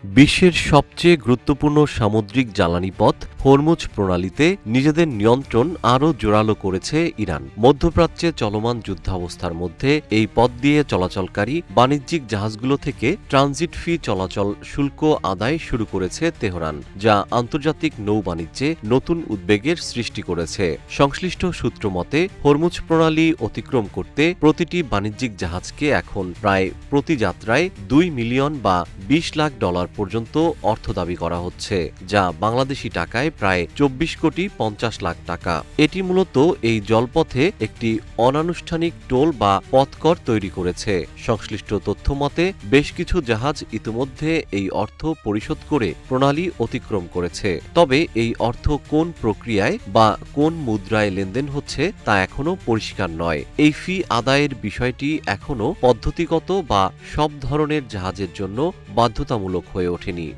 বিশ্বের সবচেয়ে গুরুত্বপূর্ণ সামুদ্রিক জ্বালানি পথ হরমুজ প্রণালীতে নিজেদের নিয়ন্ত্রণ আরও জোরালো করেছে ইরান। মধ্যপ্রাচ্যে চলমান যুদ্ধাবস্থার মধ্যে এই পথ দিয়ে চলাচলকারী বাণিজ্যিক জাহাজগুলো থেকে ট্রানজিট ফি চলাচল শুল্ক আদায় শুরু করেছে তেহরান, যা আন্তর্জাতিক নৌ বাণিজ্যে নতুন উদ্বেগের সৃষ্টি করেছে। সংশ্লিষ্ট সূত্র মতে, হরমুজ প্রণালী অতিক্রম করতে প্রতিটি বাণিজ্যিক জাহাজকে এখন প্রায় প্রতি যাত্রায় ২ মিলিয়ন বা $২০ লাখ পর্যন্ত অর্থ দাবি করা হচ্ছে, যা বাংলাদেশি টাকায় প্রায় ২৪,৫০,০০,০০০ টাকা। এটি মূলত এই জলপথে একটি অনানুষ্ঠানিক টোল বা পথকর তৈরি করেছে। সংশ্লিষ্ট তথ্য মতে, বেশ কিছু জাহাজ ইতিমধ্যে এই অর্থ পরিশোধ করে প্রণালী অতিক্রম করেছে। তবে এই অর্থ কোন প্রক্রিয়ায় বা কোন মুদ্রায় লেনদেন হচ্ছে তা এখনও পরিষ্কার নয়। এই ফি আদায়ের বিষয়টি এখনও পদ্ধতিগত বা সব ধরনের জাহাজের জন্য বাধ্যতামূলক হয়ে ওঠেনি।